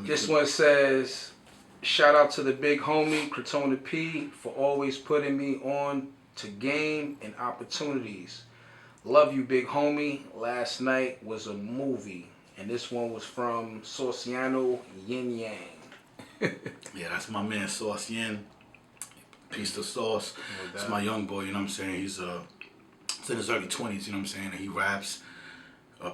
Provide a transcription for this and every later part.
This one says, shout out to the big homie, CrotonaP, for always putting me on to game and opportunities. Love you, big homie. Last night was a movie. And this one was from Sauciano Yin Yang. Yeah, that's my man, Sauce Yin. Piece of sauce. It's my young boy, you know what I'm saying? He's in his early 20s, you know what I'm saying? And he raps,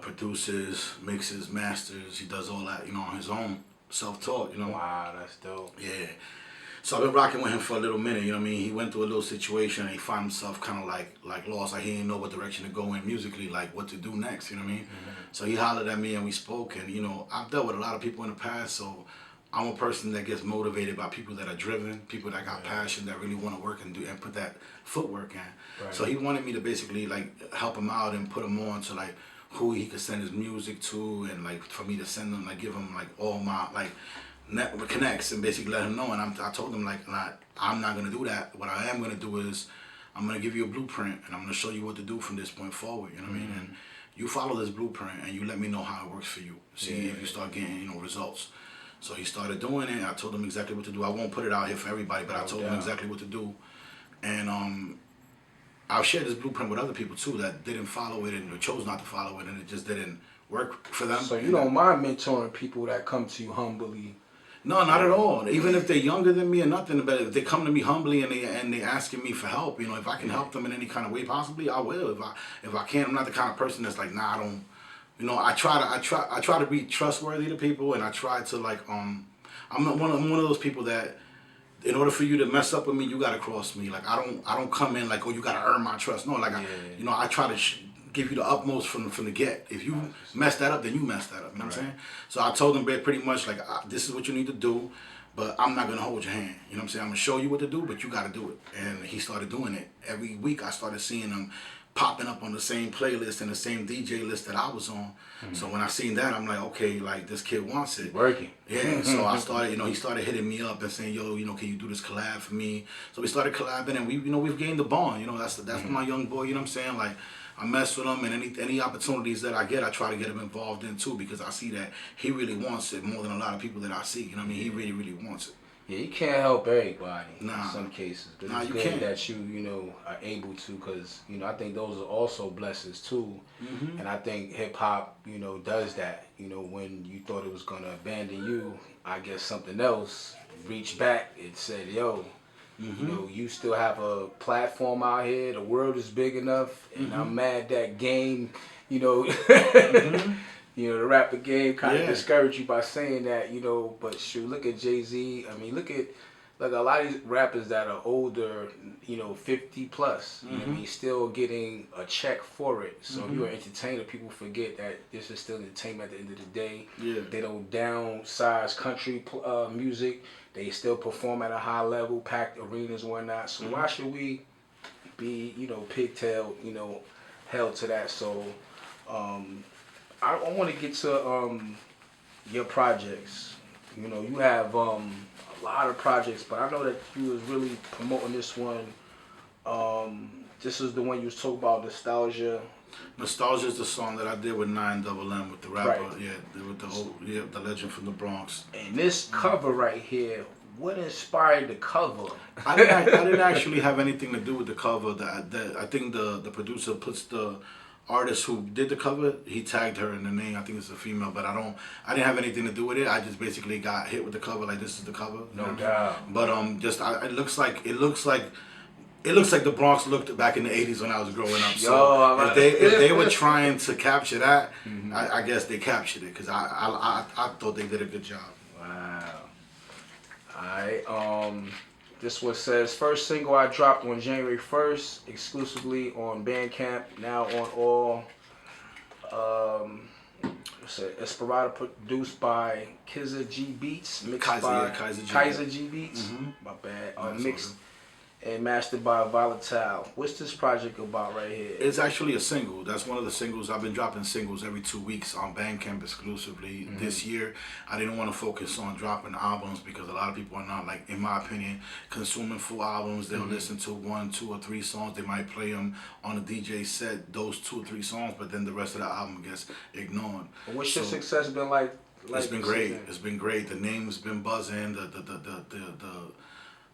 produces, mixes, masters. He does all that, you know, on his own. Self-taught, you know? Wow, that's dope. Yeah. So I've been rocking with him for a little minute, you know what I mean? He went through a little situation and he found himself kind of like lost. Like he didn't know what direction to go in musically, like what to do next, you know what I mean? So he hollered at me and we spoke, and, you know, I've dealt with a lot of people in the past, so I'm a person that gets motivated by people that are driven, people that got passion, that really want to work and do and put that footwork in. So he wanted me to basically like help him out and put him on to like who he could send his music to, and like for me to send him, like give him like all my like network connects and basically let him know. And I told him like, I'm not gonna do that. What I am gonna do is I'm gonna give you a blueprint and I'm gonna show you what to do from this point forward. You know what I mean? And you follow this blueprint and you let me know how it works for you. See if you start getting, you know, results. So he started doing it. I told him exactly what to do. I won't put it out here for everybody, but I told him exactly what to do. And I'll share this blueprint with other people too that didn't follow it and chose not to follow it, and it just didn't work for them. So you don't mind mentoring people that come to you humbly? No, not at all. Even if they're younger than me or nothing, but if they come to me humbly and they asking me for help, you know, if I can help them in any kind of way possibly, I will. If I can't, I'm not the kind of person that's like, nah, I don't. You know, I try to be trustworthy to people, and I try to like I'm one of those people that in order for you to mess up with me, you gotta cross me. Like I don't come in like, oh, you gotta earn my trust. No, like you know, I try to give you the utmost from the get. If you mess that up, then you mess that up. You know what I'm saying? So I told him pretty much like, this is what you need to do, but I'm not gonna hold your hand. You know what I'm saying? I'm gonna show you what to do, but you gotta do it. And he started doing it. Every week I started seeing him popping up on the same playlist and the same DJ list that I was on. So when I seen that, I'm like, okay, like this kid wants it. Working. Yeah, so I started, you know, he started hitting me up and saying, yo, you know, can you do this collab for me? So we started collabing, and we've gained the bond. You know, that's my young boy, you know what I'm saying? Like, I mess with him, and any opportunities that I get, I try to get him involved in too, because I see that he really wants it more than a lot of people that I see. You know what I mean? He really, really wants it. Yeah, you can't help everybody in Nah. some cases. But Nah, it's you good can't. that you know, are able to, because, you know, I think those are also blessings too. And I think hip hop, you know, does that. You know, when you thought it was going to abandon you, I guess something else reached back and said, yo, you know, you still have a platform out here. The world is big enough, and I'm mad that game, you know, you know, the rapper game kind of discouraged you by saying that, you know. But shoot, look at Jay-Z. I mean, look at like a lot of these rappers that are older, you know, 50 plus. You know what I mean, still getting a check for it. So if you're an entertainer, people forget that this is still entertainment at the end of the day. Yeah. They don't downsize country music. They still perform at a high level, packed arenas and whatnot. So why should we be, you know, pigtail, you know, held to that? So I want to get to your projects. You know, you have a lot of projects, but I know that you was really promoting this one. This is the one you was talking about, Nostalgia. Nostalgia is the song that I did with 9 with the rapper, Right. with the legend from the Bronx. And this cover right here, what inspired the cover? I didn't actually have anything to do with the cover. I think the producer puts the artist who did the cover, he tagged her in the name. I think it's a female, but I didn't have anything to do with it. I just basically got hit with the cover, like this is the cover. No doubt. But it looks like the Bronx looked back in the 80s when I was growing up. So if they were trying to capture that, I guess they captured it, because I thought they did a good job. Wow. Alright, this one says, first single I dropped on January 1st, exclusively on Bandcamp, now on all. Esperado, produced by Kizza G Beats, mixed by Kaiser G Beats. My bad. Mixed and mastered by Volatile. What's this project about right here? It's actually a single. That's one of the singles. I've been dropping singles every 2 weeks on Bandcamp exclusively. This year, I didn't want to focus on dropping albums, because a lot of people are not, like, in my opinion, consuming full albums. They'll listen to 1, 2, or 3 songs. They might play them on a DJ set, those 2 or 3 songs, but then the rest of the album gets ignored. What's your success been like It's been great. It's been great. The name's been buzzing.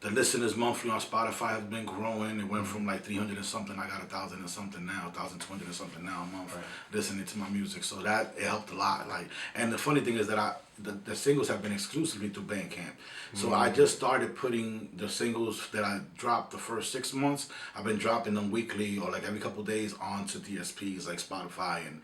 The listeners monthly on Spotify has been growing. It went from like 300 and something. I got 1,000 and something now, 1,200 and something now a month listening to my music. So that it helped a lot. Like, and the funny thing is that the singles have been exclusively through Bandcamp. So I just started putting the singles that I dropped the first 6 months. I've been dropping them weekly or like every couple of days onto DSPs like Spotify and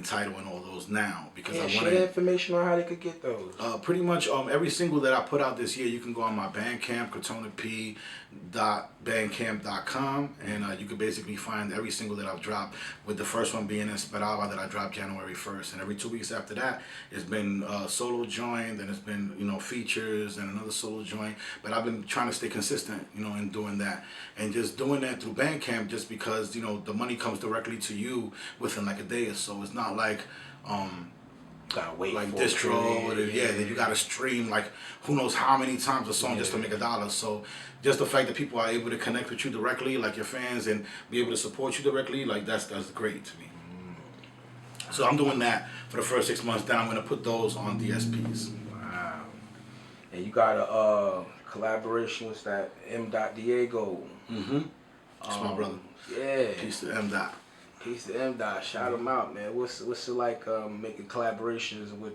Tidal and all those now because I want share information on how they could get those. Pretty much every single that I put out this year, you can go on my Bandcamp, CrotonaP.bandcamp.com, and you can basically find every single that I've dropped, with the first one being Esperaba that I dropped January 1st. And every 2 weeks after that, it's been solo joint, and it's been, features and another solo joint. But I've been trying to stay consistent, in doing that. And just doing that through Bandcamp just because, the money comes directly to you within like a day or so. It's not like... gotta wait like for distro, then you gotta stream like who knows how many times a song just to make $1. So just the fact that people are able to connect with you directly, like your fans, and be able to support you directly, like that's great to me. So I'm doing that for the first 6 months. Then I'm gonna put those on DSPs. Wow. And you got a collaboration with that M. Diego. That's my brother. Yeah. Peace to M. Peace to M. Shout him out, man. What's it like making collaborations with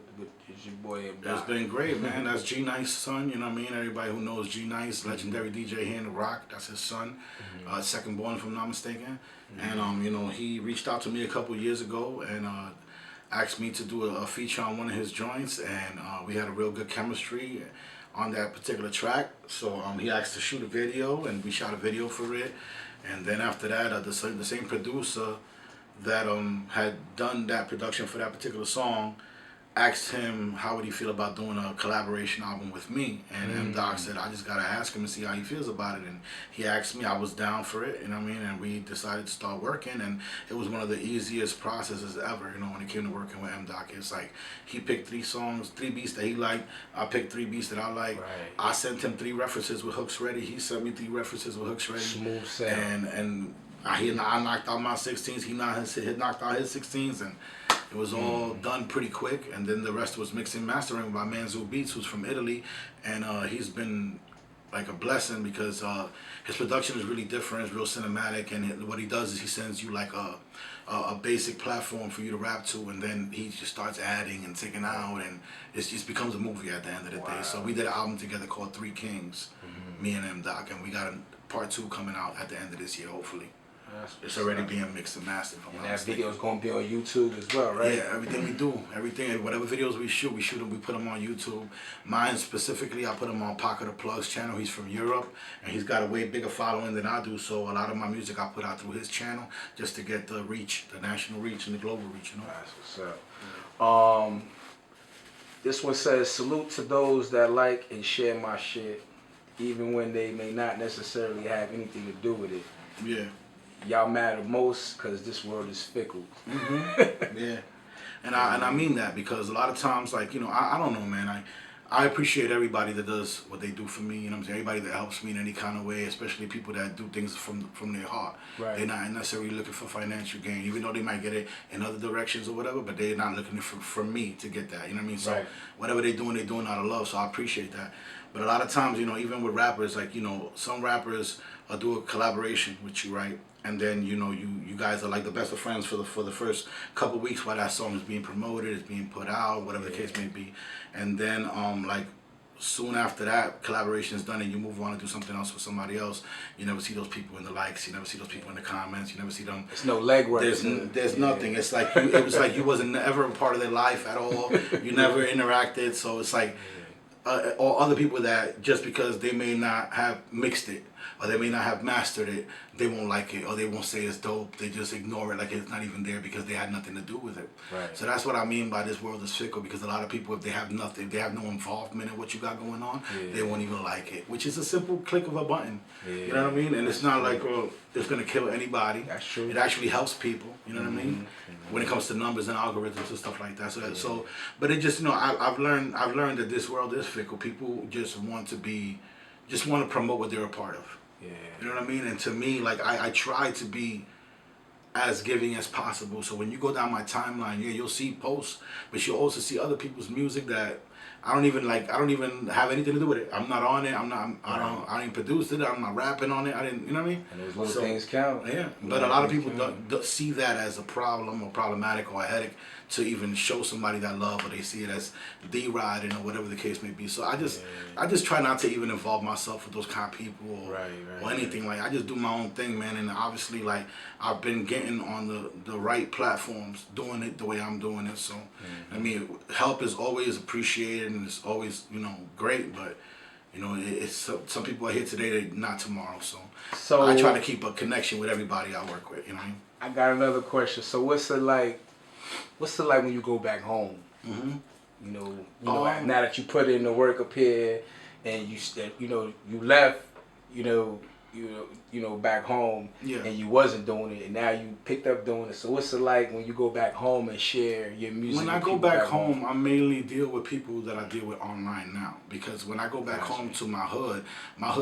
your boy M. It's been great, man. That's G Nice's son, you know what I mean? Everybody who knows G Nice, legendary DJ here in the Rock, that's his son. Second born, if I'm not mistaken. And he reached out to me a couple years ago and asked me to do a feature on one of his joints, and we had a real good chemistry on that particular track. So he asked to shoot a video, and we shot a video for it. And then after that, the same producer that had done that production for that particular song asked him how would he feel about doing a collaboration album with me, and M. said I just gotta ask him and see how he feels about it, and he asked me. I was down for it, you know what I mean, and we decided to start working, and it was one of the easiest processes ever, when it came to working with M. It's like he picked 3 beats that he liked, I picked 3 beats that I liked. I sent him 3 references with hooks ready, he sent me 3 references with hooks ready. Smooth sound. And I knocked out my 16s, he knocked out his 16s, and it was all done pretty quick. And then the rest was mixing and mastering by Manzu Beats, who's from Italy, and he's been like a blessing because his production is really different, it's real cinematic, and what he does is he sends you like a basic platform for you to rap to, and then he just starts adding and taking out, and it just becomes a movie at the end of the day. So we did an album together called 3 Kings, me and M. And we got a part 2 coming out at the end of this year, hopefully. It's already being mixed and mastered. And that video is going to be on YouTube as well, right? Yeah, everything we do, whatever videos we shoot them, we put them on YouTube. Mine specifically, I put them on Pocket of Plugs channel. He's from Europe, and he's got a way bigger following than I do, so a lot of my music I put out through his channel just to get the reach, the national reach and the global reach, That's what's up. This one says, salute to those that like and share my shit, even when they may not necessarily have anything to do with it. Yeah. Y'all matter most because this world is fickle. Yeah, and I mean that because a lot of times, like, I don't know, man. I appreciate everybody that does what they do for me. You know what I'm saying? Everybody that helps me in any kind of way, especially people that do things from their heart. Right. They're not necessarily looking for financial gain, even though they might get it in other directions or whatever. But they're not looking for me to get that. You know what I mean? So whatever they're doing out of love. So I appreciate that. But a lot of times, even with rappers, like, some rappers do a collaboration with you, right? And then you guys are like the best of friends for the first couple weeks while that song is being promoted, it's being put out, whatever the case may be. And then like soon after that collaboration is done and you move on and do something else with somebody else, you never see those people in the likes, you never see those people in the comments, you never see them. There's no legwork. There's nothing. It's like it was like you wasn't ever a part of their life at all. You never interacted. So it's like or other people that just because they may not have mixed it or they may not have mastered it, they won't like it or they won't say it's dope. They just ignore it like it's not even there because they had nothing to do with it. Right. So that's what I mean by this world is fickle, because a lot of people, if they have nothing, they have no involvement in what you got going on, they won't even like it, which is a simple click of a button. You know what I mean? And it's not like, oh, it's going to kill anybody. That's true. It actually helps people, you know what I mean? When it comes to numbers and algorithms and stuff like that. So, but it just, I've learned that this world is fickle. People just want to promote what they're a part of. Yeah. You know what I mean? And to me, like, I try to be as giving as possible. So when you go down my timeline, yeah, you'll see posts, but you'll also see other people's music that I don't even like. I don't even have anything to do with it. I'm not on it. I didn't produce it. I'm not rapping on it. I didn't. You know what I mean? And those little things count. Yeah, but a lot of people don't see that as a problem or problematic or a headache to even show somebody that love, or they see it as deriding or whatever the case may be. So I just try not to even involve myself with those kind of people or anything. Like I just do my own thing, man. And obviously, like I've been getting on the right platforms, doing it the way I'm doing it. So I mean, help is always appreciated and it's always great, but. It's some people are here today, they're not tomorrow. So I try to keep a connection with everybody I work with. You know what I mean? I got another question. So what's it like? What's it like when you go back home? Mm-hmm. Now that you put in the work up here, and you left, back home, and you wasn't doing it, and now you picked up doing it. So what's it like when you go back home and share your music? When I go back home, I mainly deal with people that I deal with online now. Because when I go back home to my hood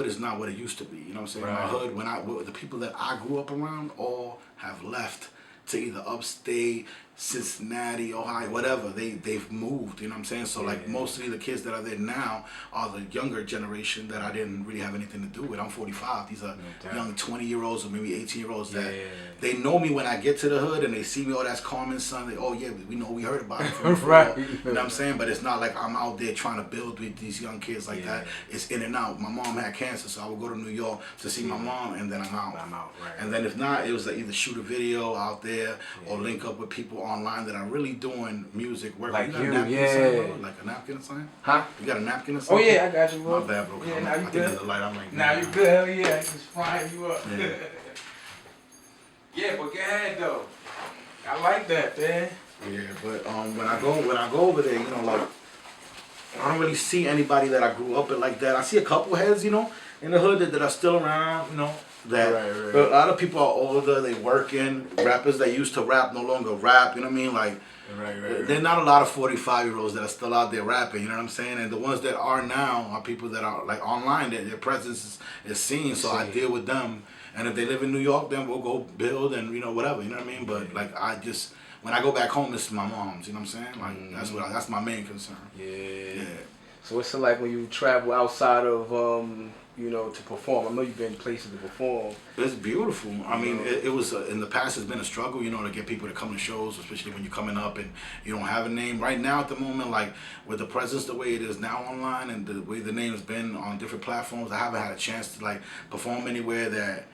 is not what it used to be. You know what I'm saying? Right. My hood, the people that I grew up around all have left to either upstate, Cincinnati, Ohio, whatever. They've moved, you know what I'm saying? So like mostly the kids that are there now are the younger generation that I didn't really have anything to do with. I'm 45. These are young 20-year-olds or maybe 18-year-olds that they know me when I get to the hood and they see me, oh, that's Carmen's son. We know, we heard about it from before. Right. You know what I'm saying? But it's not like I'm out there trying to build with these young kids like that. It's in and out. My mom had cancer, so I would go to New York to see my mom, and then I'm out. Right. And then if not, it was like either shoot a video out there or link up with people online that are really doing music work. Like you got a napkin or something, bro? Like a napkin or something? Huh? You got a napkin or something? Oh yeah, I got you, bro. My bad, bro. Yeah, now you I good. think the light, I'm like, now you good. Hell yeah, I just frying you up. Yeah. Yeah, but go ahead though. I like that, man. Yeah, but when I go over there, like I don't really see anybody that I grew up with like that. I see a couple heads, in the hood that are still around, that Right. But a lot of people are older, they working. Rappers that used to rap no longer rap, you know what I mean? Like Right. there are not a lot of 45-year-olds that are still out there rapping, you know what I'm saying? And the ones that are now are people that are like online, their presence is seen, so I deal with them. And if they live in New York, then we'll go build and whatever, you know what I mean? But like when I go back home, it's my mom's, you know what I'm saying? Like that's my main concern. Yeah. So what's it like when you travel outside of to perform? I know you've been places to perform. It's beautiful. I mean, it was in the past. It's been a struggle, to get people to come to shows, especially when you're coming up and you don't have a name. Right now, at the moment, like with the presence the way it is now online and the way the name has been on different platforms, I haven't had a chance to like perform anywhere that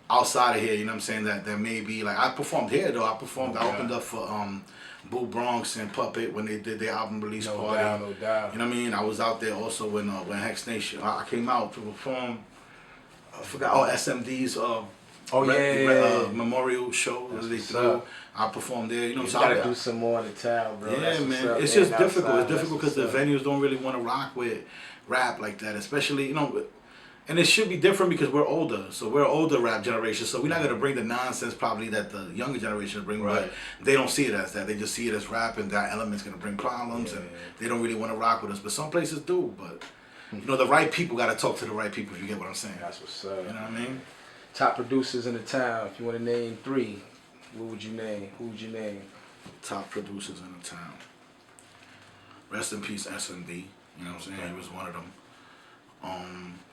outside of here. You know what I'm saying? That may be like I performed here though. I opened up for Boo Bronx and Puppet when they did their album release party. No doubt. You know what I mean? I was out there also when Hex Nation. I came out to perform. I forgot. SMD's memorial show that they threw. I performed there. You gotta do some more in the town, bro. Yeah, man. It's just difficult. It's difficult because the venues don't really want to rock with rap like that, especially And it should be different because we're older. So we're older rap generation. So we're not going to bring the nonsense probably that the younger generation bring. But they don't see it as that. They just see it as rap and that element's going to bring problems. And they don't really want to rock with us. But some places do. But, the right people got to talk to the right people if you get what I'm saying. That's what's up. You know what I mean? Top producers in the town. If you want to name 3, what would you name? Who would you name? Top producers in the town. Rest in peace, SMD. You know what I'm saying? He was one of them.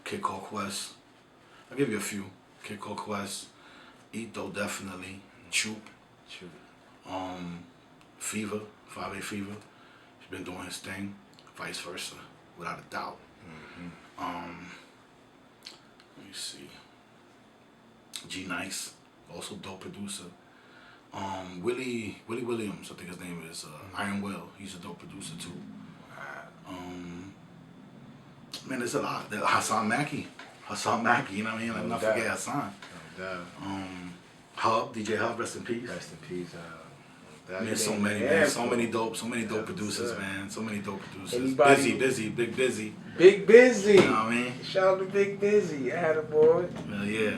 Kid Cole Quest. I'll give you a few. Kid Cole Quest. Ito definitely. Choop. Fever. 5A Fever. He's been doing his thing. Vice versa. Without a doubt. Let me see. G Nice. Also dope producer. Willie Williams, I think his name is Iron Will. He's a dope producer too. Man, there's a lot. Hassan Mackey, you know what I mean? Like, not forget Hassan. No doubt. Hub, DJ Hub, rest in peace. Rest in peace. Man, so many, man. So many dope producers, man. So many dope producers. Anybody? Big Busy. Big Busy. You know what I mean? Shout out to Big Busy. I had a boy. Yeah.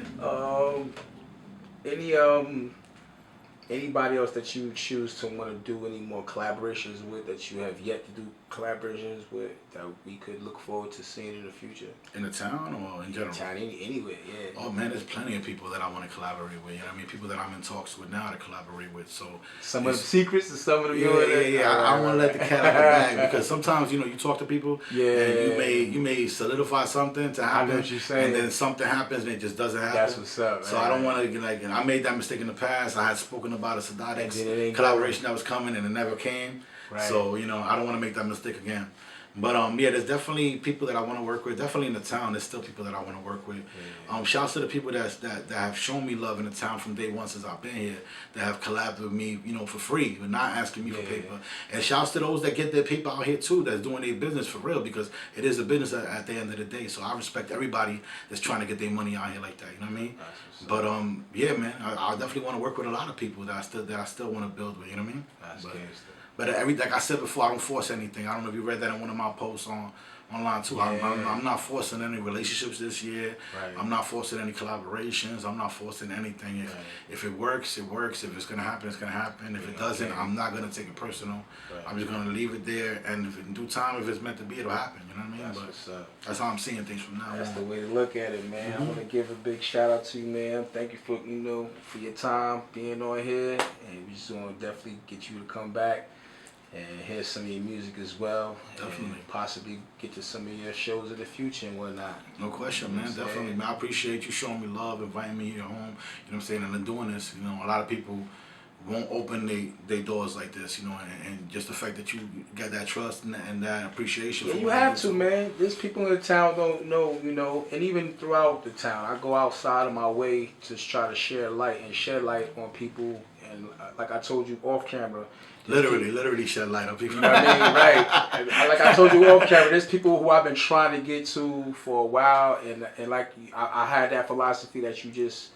Anybody else that you choose to want to do any more collaborations with that you have yet to do collaborations with that we could look forward to seeing in the future? In the town or in general? Town, anywhere, yeah. Oh man, there's plenty of people that I want to collaborate with. You know what I mean? People that I'm in talks with now to collaborate with. So some of the secrets and some of them. Yeah. I want to let the cat out the bag because sometimes you talk to people. Yeah. And you may solidify something to happen. I know what you're saying. And then something happens and it just doesn't happen. That's what's up. So I don't want to I made that mistake in the past. I had spoken about a Sadat collaboration that was coming and it never came. Right. So I don't want to make that mistake again. But there's definitely people that I want to work with. Definitely in the town, there's still people that I want to work with. Yeah. Shouts to the people that have shown me love in the town from day one since I've been here. That have collabed with me, for free, but not asking me for paper. And shouts to those that get their paper out here too. That's doing their business for real because it is a business at the end of the day. So I respect everybody that's trying to get their money out here like that. You know what I mean? But yeah, man, I definitely want to work with a lot of people that I still want to build with. You know what I mean? But like I said before, I don't force anything. I don't know if you read that in one of my posts online too. Yeah. I'm not forcing any relationships this year. Right. I'm not forcing any collaborations. I'm not forcing anything. If it works, it works. If it's gonna happen, it's gonna happen. If it doesn't, I'm not gonna take it personal. Right. I'm just gonna leave it there, and if in due time, if it's meant to be, it'll happen. You know what I mean? That's how I'm seeing things from now on. That's the way to look at it, man. I want to give a big shout out to you, man. Thank you for for your time being on here, and we just want to definitely get you to come back and hear some of your music as well. Definitely. And possibly get to some of your shows in the future and whatnot. No question, man. Definitely. Man, I appreciate you showing me love, inviting me to your home. You know what I'm saying? And then doing this, a lot of people won't open their doors like this, and just the fact that you got that trust and that appreciation. Yeah, you have to, man. There's people in the town don't know, and even throughout the town, I go outside of my way to try to shed light on people. And like I told you off camera, Literally shed light on people. You know what I mean? Right. Like I told you off camera, there's people who I've been trying to get to for a while, and like I had that philosophy that you just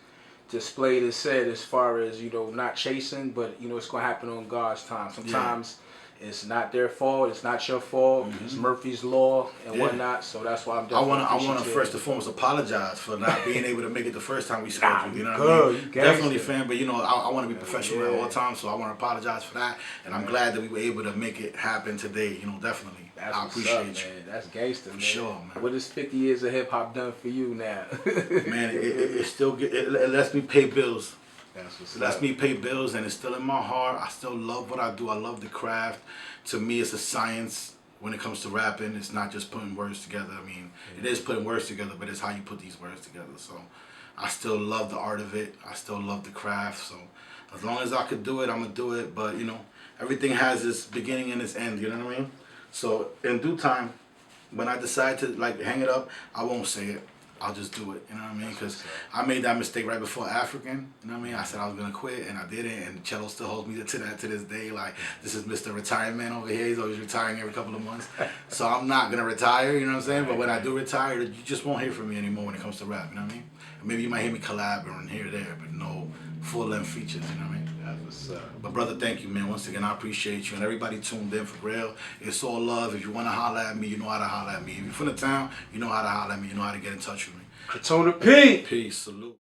displayed and said as far as, not chasing, but, it's going to happen on God's time. Sometimes it's not their fault. It's not your fault. It's Murphy's Law and whatnot. So that's why I'm definitely I want to first and foremost apologize for not being able to make it the first time we scheduled. You know what I mean? Definitely, fan. But I want to be professional at all times, so I want to apologize for that. And I'm glad that we were able to make it happen today. Definitely. I appreciate you. Man. That's gangster, man. For sure, man. What has 50 years of hip hop done for you now? Man, it still it lets me pay bills. That's It lets me pay bills, and it's still in my heart. I still love what I do. I love the craft. To me, it's a science when it comes to rapping. It's not just putting words together. I mean, it is putting words together, but it's how you put these words together. So I still love the art of it. I still love the craft. So as long as I could do it, I'm going to do it. But, everything has its beginning and its end. You know what I mean? So in due time, when I decide to, hang it up, I won't say it. I'll just do it, you know what I mean? Because I made that mistake right before African, you know what I mean? I said I was going to quit, and I didn't, and Cello still holds me to that to this day. Like, this is Mr. Retirement over here. He's always retiring every couple of months. So I'm not going to retire, you know what I'm saying? But when I do retire, you just won't hear from me anymore when it comes to rap, you know what I mean? Maybe you might hear me collab here or there, but no full-length features, you know what I mean? That's what's up. But brother, thank you, man. Once again, I appreciate you, and everybody tuned in for real. It's all love. If you want to holler at me, you know how to holler at me. If you're from the town, you know how to holler at me. You know how to get in touch with me. CrotonaP. Peace. Salute.